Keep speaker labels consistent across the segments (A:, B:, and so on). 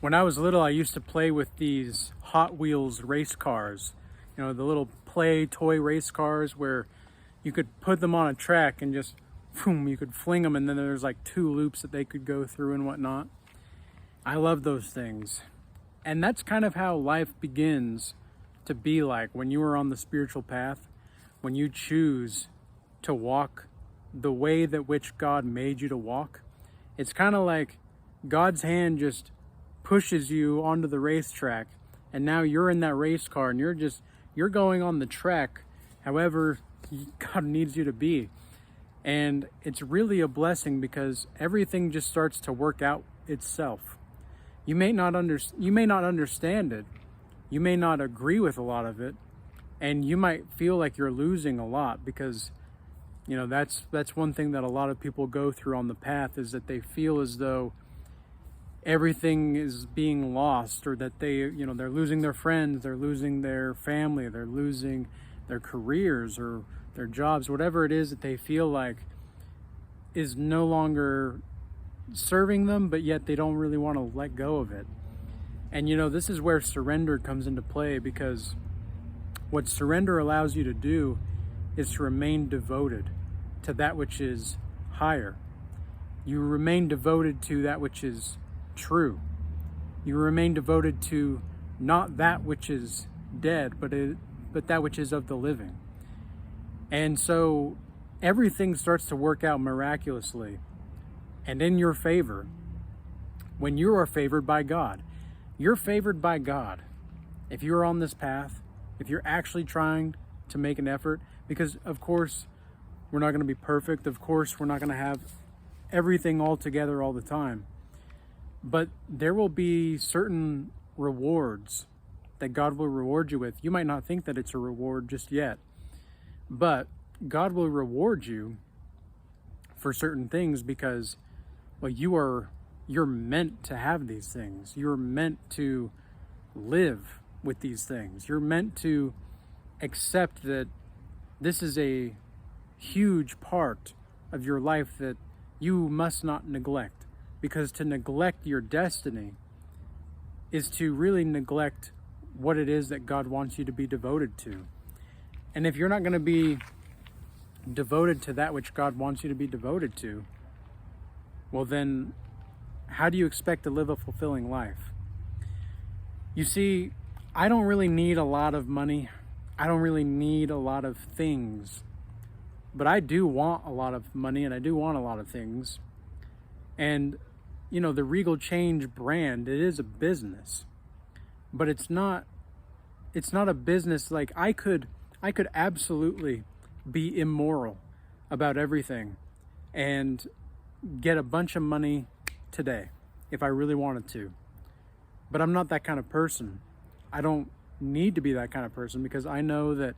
A: When I was little, I used to play with these Hot Wheels race cars. You know, the little play toy race cars where you could put them on a track and just, boom, you could fling them, and then there's like two loops that they could go through and whatnot. I love those things. And that's kind of how life begins to be like when you are on the spiritual path, when you choose to walk the way that which God made you to walk. It's kind of like God's hand just pushes you onto the racetrack, and now you're in that race car and you're going on the track however God needs you to be. And it's really a blessing because everything just starts to work out itself. You may not understand it. You may not agree with a lot of it, and you might feel like you're losing a lot because that's one thing that a lot of people go through on the path, is that they feel as though everything is being lost, or that they're losing their friends, they're losing their family, they're losing their careers or their jobs, whatever it is that they feel like is no longer serving them, but yet they don't really want to let go of it. And this is where surrender comes into play, because what surrender allows you to do is to remain devoted to that which is higher. You remain devoted to that which is true. You remain devoted to not that which is dead, but that which is of the living. And so everything starts to work out miraculously and in your favor when you are favored by God. You're favored by God if you're on this path, if you're actually trying to make an effort, because of course we're not going to be perfect. Of course we're not going to have everything all together all the time. But there will be certain rewards that God will reward you with. You might not think that it's a reward just yet, but God will reward you for certain things because, well, you're meant to have these things. You're meant to live with these things. You're meant to accept that this is a huge part of your life that you must not neglect. Because to neglect your destiny is to really neglect what it is that God wants you to be devoted to. And if you're not going to be devoted to that which God wants you to be devoted to, well then, how do you expect to live a fulfilling life? You see, I don't really need a lot of money. I don't really need a lot of things. But I do want a lot of money, and I do want a lot of things. And the Regal Change brand, it is a business, but it's not a business. Like I could absolutely be immoral about everything and get a bunch of money today if I really wanted to. But I'm not that kind of person. I don't need to be that kind of person, because I know that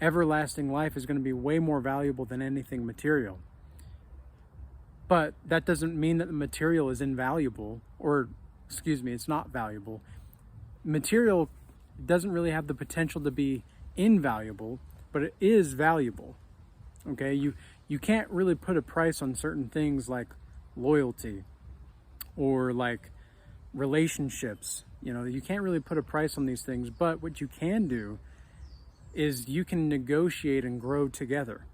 A: everlasting life is going to be way more valuable than anything material. But that doesn't mean that the material is invaluable, or it's not valuable. Material doesn't really have the potential to be invaluable, but it is valuable. Okay, you can't really put a price on certain things like loyalty or like relationships. You can't really put a price on these things, but what you can do is you can negotiate and grow together.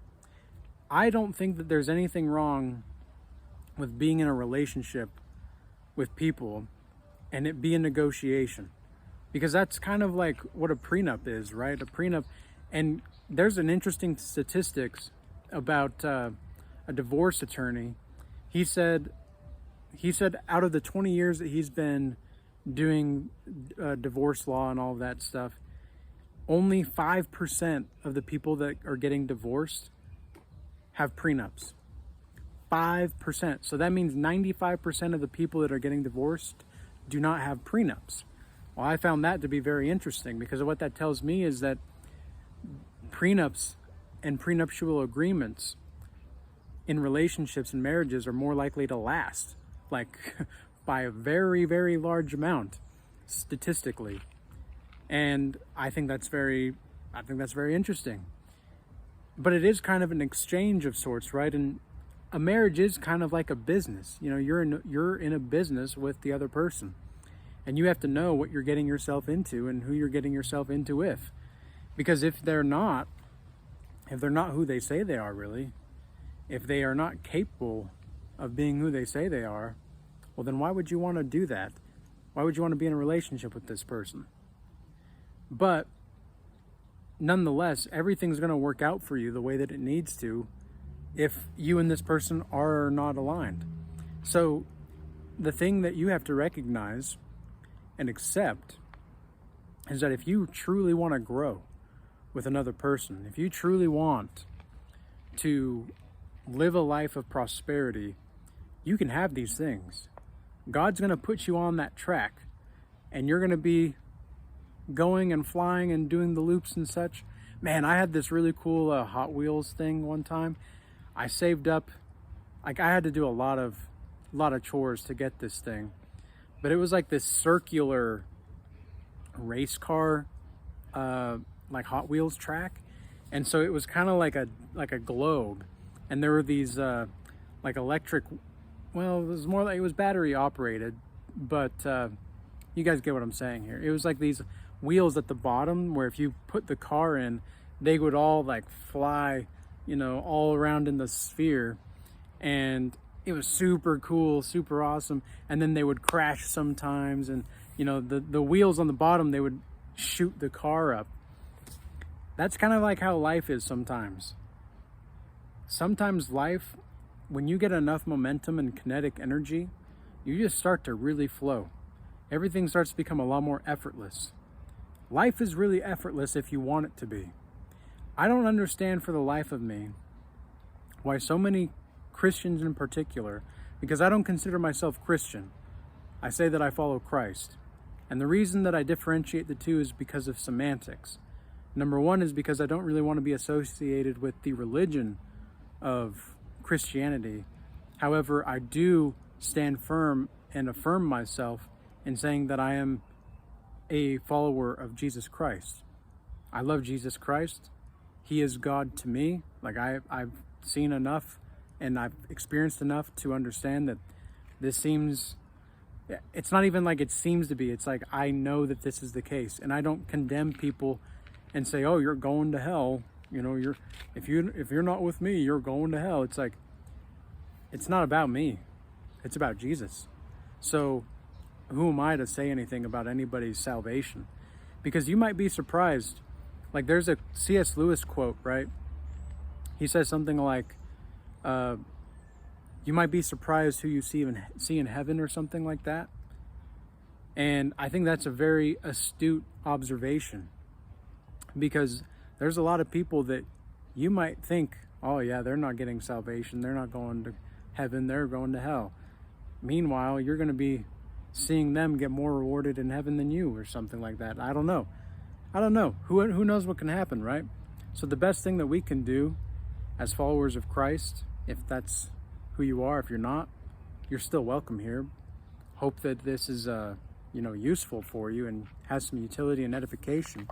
A: I don't think that there's anything wrong with being in a relationship with people and it be a negotiation, because that's kind of like what a prenup is, right? A prenup. And there's an interesting statistics about a divorce attorney. He said out of the 20 years that he's been doing divorce law and all of that stuff, only 5% of the people that are getting divorced have prenups. 5%. So that means 95% of the people that are getting divorced do not have prenups. Well, I found that to be very interesting, because what that tells me is that prenups and prenuptial agreements in relationships and marriages are more likely to last, like by a very, very large amount statistically. And I think that's very interesting. But it is kind of an exchange of sorts, right? And a marriage is kind of like a business. You're in a business with the other person. And you have to know what you're getting yourself into and who you're getting yourself into with. Because if they're not who they say they are really, if they are not capable of being who they say they are, well then why would you want to do that? Why would you want to be in a relationship with this person? But nonetheless, everything's going to work out for you the way that it needs to if you and this person are not aligned. So the thing that you have to recognize and accept is that if you truly want to grow with another person, if you truly want to live a life of prosperity, you can have these things. God's going to put you on that track, and you're going to be going and flying and doing the loops and such. Man, I had this really cool Hot Wheels thing one time. I saved up, like I had to do a lot of chores to get this thing, but it was like this circular race car, like Hot Wheels track, and so it was kind of like a globe, and there were these like electric. Well, it was more like it was battery operated, but you guys get what I'm saying here. It was like these wheels at the bottom where if you put the car in, they would all like fly, all around in the sphere, and it was super cool, super awesome. And then they would crash sometimes, and the wheels on the bottom, they would shoot the car up. That's kind of like how life is sometimes. Sometimes life, when you get enough momentum and kinetic energy, you just start to really flow. Everything starts to become a lot more effortless. Life is really effortless if you want it to be. I don't understand for the life of me why so many Christians in particular, because I don't consider myself Christian. I say that I follow Christ. And the reason that I differentiate the two is because of semantics. Number one is because I don't really want to be associated with the religion of Christianity. However, I do stand firm and affirm myself in saying that I am a follower of Jesus Christ. I love Jesus Christ. He is God to me. Like I've seen enough and I've experienced enough to understand that it's not even like it seems to be. It's like I know that this is the case, and I don't condemn people and say, "Oh, you're going to hell." If you're not with me, you're going to hell. It's like, it's not about me. It's about Jesus. So who am I to say anything about anybody's salvation? Because you might be surprised. Like there's a C.S. Lewis quote, right? He says something like, you might be surprised who you see in heaven or something like that. And I think that's a very astute observation, because there's a lot of people that you might think, oh yeah, they're not getting salvation. They're not going to heaven. They're going to hell. Meanwhile, you're going to be seeing them get more rewarded in heaven than you or something like that. I don't know. Who knows what can happen, right? So the best thing that we can do as followers of Christ, if that's who you are, if you're not, you're still welcome here. Hope that this is useful for you and has some utility and edification.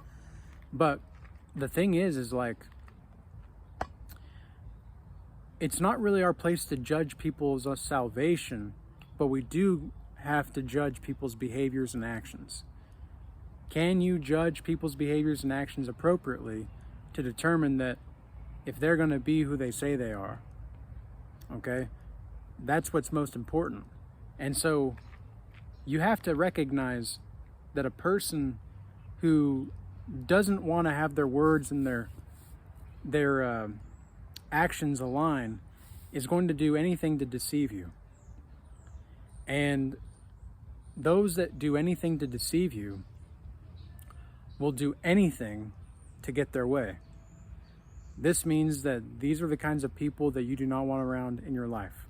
A: But the thing is like, it's not really our place to judge people's salvation, but we do have to judge people's behaviors and actions. Can you judge people's behaviors and actions appropriately to determine that if they're going to be who they say they are? Okay? That's what's most important. And so you have to recognize that a person who doesn't want to have their words and their actions align is going to do anything to deceive you. And those that do anything to deceive you will do anything to get their way. This means that these are the kinds of people that you do not want around in your life.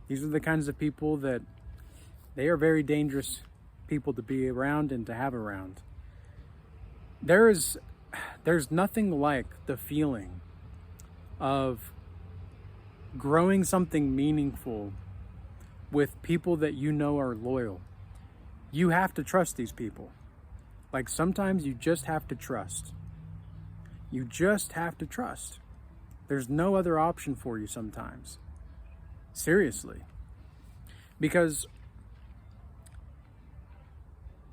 A: These are the kinds of people that they are very dangerous people to be around and to have around. There's nothing like the feeling of growing something meaningful with people that you know are loyal. You have to trust these people. Like sometimes you just have to trust. You just have to trust. There's no other option for you sometimes. Seriously. Because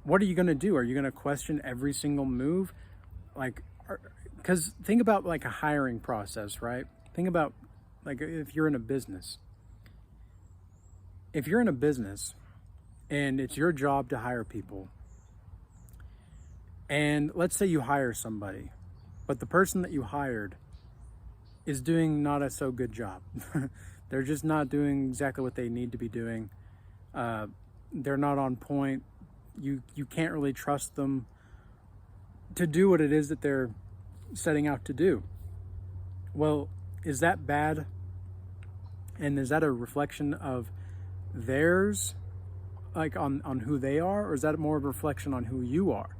A: what are you going to do? Are you going to question every single move? Like, because think about like a hiring process, right? Think about like if you're in a business. If you're in a business and it's your job to hire people, and let's say you hire somebody, but the person that you hired is doing not a so good job. They're just not doing exactly what they need to be doing. They're not on point. You can't really trust them to do what it is that they're setting out to do. Well, is that bad? And is that a reflection of theirs, like on who they are, or is that more of a reflection on who you are?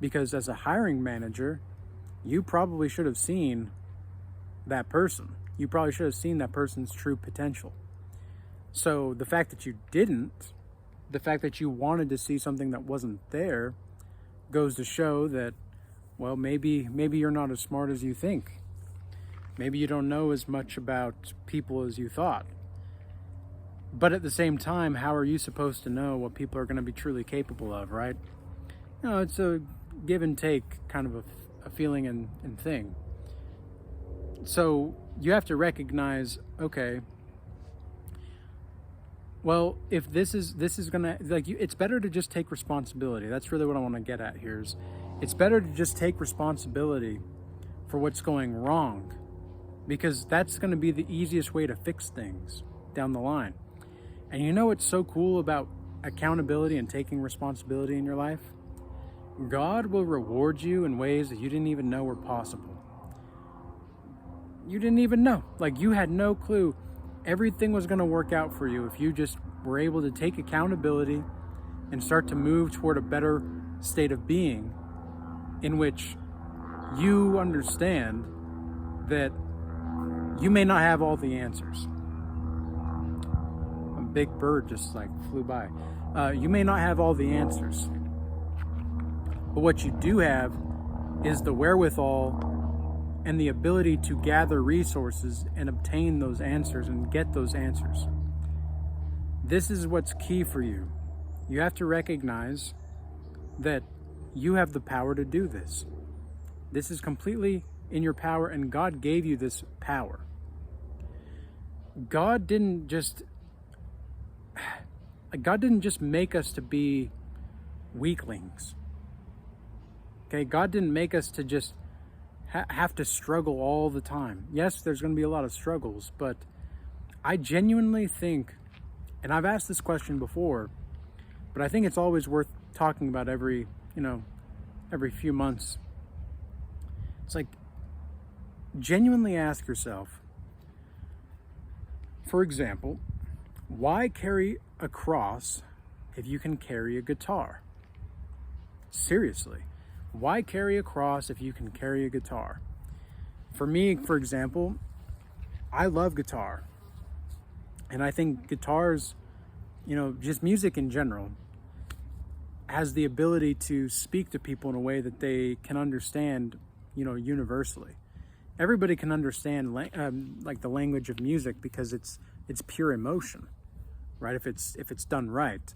A: Because as a hiring manager, you probably should have seen that person. You probably should have seen that person's true potential. So the fact that you didn't, the fact that you wanted to see something that wasn't there, goes to show that, well, maybe you're not as smart as you think. Maybe you don't know as much about people as you thought. But at the same time, how are you supposed to know what people are going to be truly capable of, right? You know, it's a give and take kind of a feeling and thing. So you have to recognize, okay, well, if this is gonna, like, it's better to just take responsibility. That's really what I want to get at here. Is it's better to just take responsibility for what's going wrong, because that's going to be the easiest way to fix things down the line. And you know what's so cool about accountability and taking responsibility in your life? God will reward you in ways that you didn't even know were possible. You didn't even know. Like, you had no clue everything was going to work out for you if you just were able to take accountability and start to move toward a better state of being, in which you understand that you may not have all the answers. A big bird just like flew by. You may not have all the answers, but what you do have is the wherewithal and the ability to gather resources and obtain those answers and get those answers. This is what's key for you. You have to recognize that you have the power to do this. This is completely in your power, and God gave you this power. God didn't just make us to be weaklings. Okay, God didn't make us to just have to struggle all the time. Yes, there's going to be a lot of struggles, but I genuinely think, and I've asked this question before, but I think it's always worth talking about every few months. It's like, genuinely ask yourself, for example, why carry a cross if you can carry a guitar? Seriously. Why carry a cross if you can carry a guitar? For me, for example, I love guitar. And I think guitars, just music in general, has the ability to speak to people in a way that they can understand, universally. Everybody can understand like the language of music because it's pure emotion, right? If it's done right.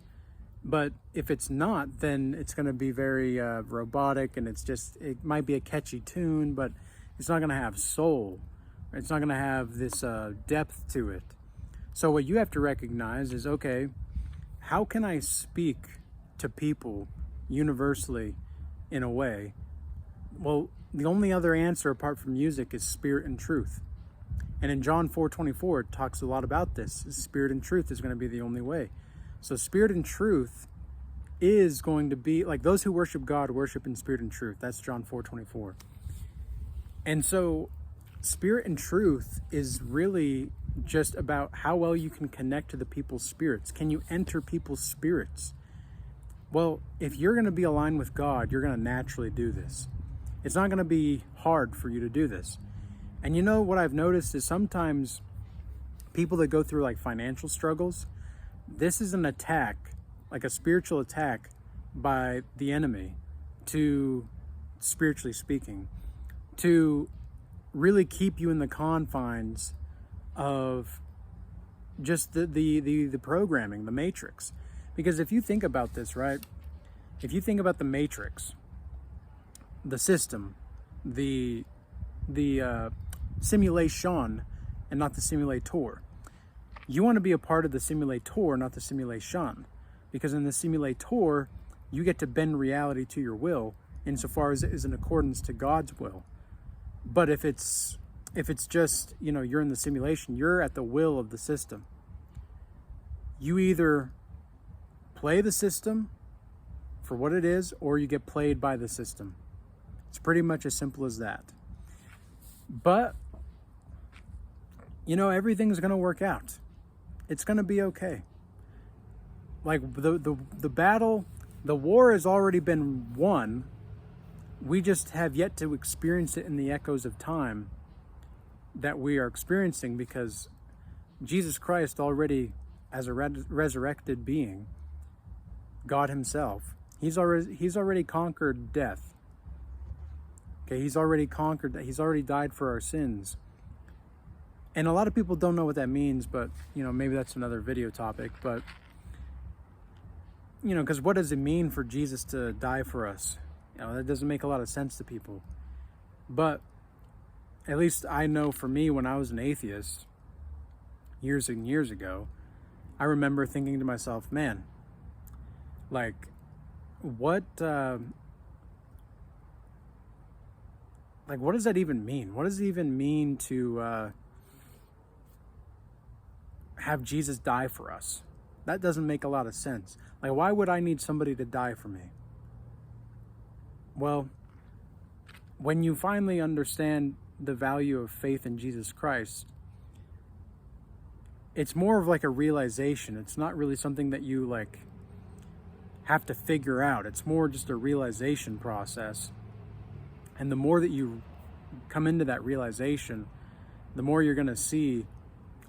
A: But if it's not, then it's going to be very robotic, and it might be a catchy tune, but it's not going to have soul. It's not going to have this depth to it. So what you have to recognize is, okay, how can I speak to people universally in a way? Well, the only other answer apart from music is spirit and truth. And in John 4:24, it talks a lot about this. Spirit and truth is going to be the only way. So spirit and truth is going to be, like, those who worship God worship in spirit and truth. That's John 4:24. And so spirit and truth is really just about how well you can connect to the people's spirits. Can you enter people's spirits? Well, if you're going to be aligned with God, you're going to naturally do this. It's not going to be hard for you to do this. And what I've noticed is sometimes people that go through like financial struggles, this is an attack, like a spiritual attack by the enemy, to, spiritually speaking, to really keep you in the confines of just the programming, the matrix. Because if you think about this, right, if you think about the Matrix, the system, the simulation, and not the simulator. You want to be a part of the simulator, not the simulation, because in the simulator, you get to bend reality to your will insofar as it is in accordance to God's will. But if it's just, you're in the simulation, you're at the will of the system. You either play the system for what it is, or you get played by the system. It's pretty much as simple as that. But, everything's going to work out. It's going to be okay. Like the battle, the war has already been won. We just have yet to experience it in the echoes of time that we are experiencing, because Jesus Christ already, as a resurrected being, God himself, he's already conquered death. Okay, he's already conquered that. He's already died for our sins. And a lot of people don't know what that means, but maybe that's another video topic. But because what does it mean for Jesus to die for us? That doesn't make a lot of sense to people. But at least I know for me, when I was an atheist years and years ago, I remember thinking to myself, man, like what does that even mean? What does it even mean to have Jesus die for us? That doesn't make a lot of sense. Like, why would I need somebody to die for me? Well, when you finally understand the value of faith in Jesus Christ, it's more of like a realization. It's not really something that you have to figure out. It's more just a realization process. And the more that you come into that realization, the more you're going to see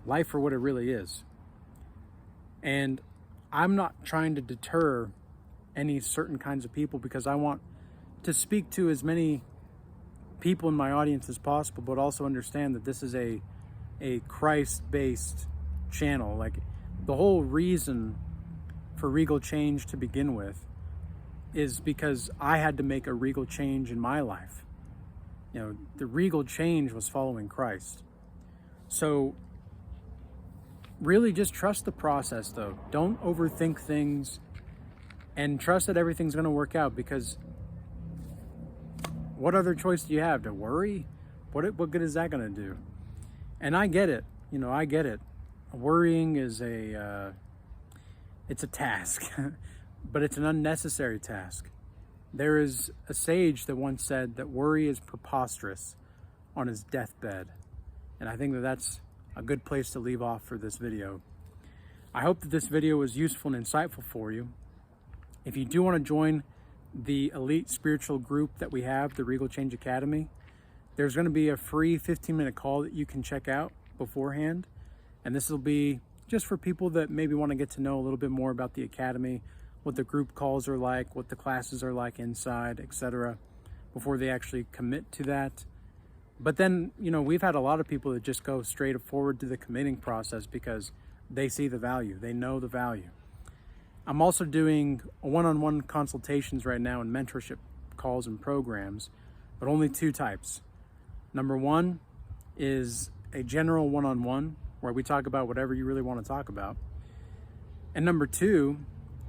A: life for what it really is. And I'm not trying to deter any certain kinds of people, because I want to speak to as many people in my audience as possible, but also understand that this is a Christ-based channel. Like, the whole reason for Regal change to begin with is because I had to make a Regal change in my life. The Regal change was following Christ. So really just trust the process, though. Don't overthink things, and trust that everything's going to work out, because what other choice do you have? To worry? What good is that going to do? And I get it. I get it. Worrying is it's a task, but it's an unnecessary task. There is a sage that once said that worry is preposterous on his deathbed. And I think that that's a good place to leave off for this video. I hope that this video was useful and insightful for you. If you do want to join the elite spiritual group that we have, the Regal Change Academy, there's going to be a free 15-minute call that you can check out beforehand. And this will be just for people that maybe want to get to know a little bit more about the academy, what the group calls are like, what the classes are like inside, etc., before they actually commit to that. But then, we've had a lot of people that just go straight forward to the committing process because they see the value. They know the value. I'm also doing one-on-one consultations right now and mentorship calls and programs, but only two types. Number one is a general one-on-one where we talk about whatever you really want to talk about. And number two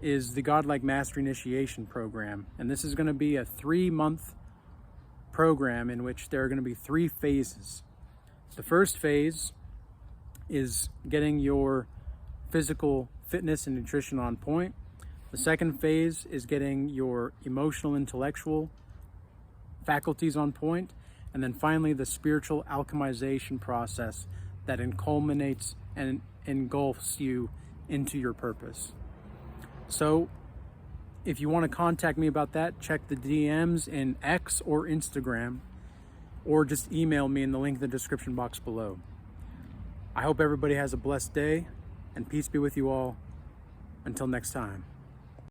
A: is the Godlike Mastery Initiation Program. And this is going to be a 3-month program in which there are going to be 3 phases. The first phase is getting your physical fitness and nutrition on point. The second phase is getting your emotional, intellectual faculties on point. And then finally, the spiritual alchemization process that culminates and engulfs you into your purpose. So if you want to contact me about that, check the DMs in X or Instagram, or just email me in the link in the description box below. I hope everybody has a blessed day, and peace be with you all. Until next time.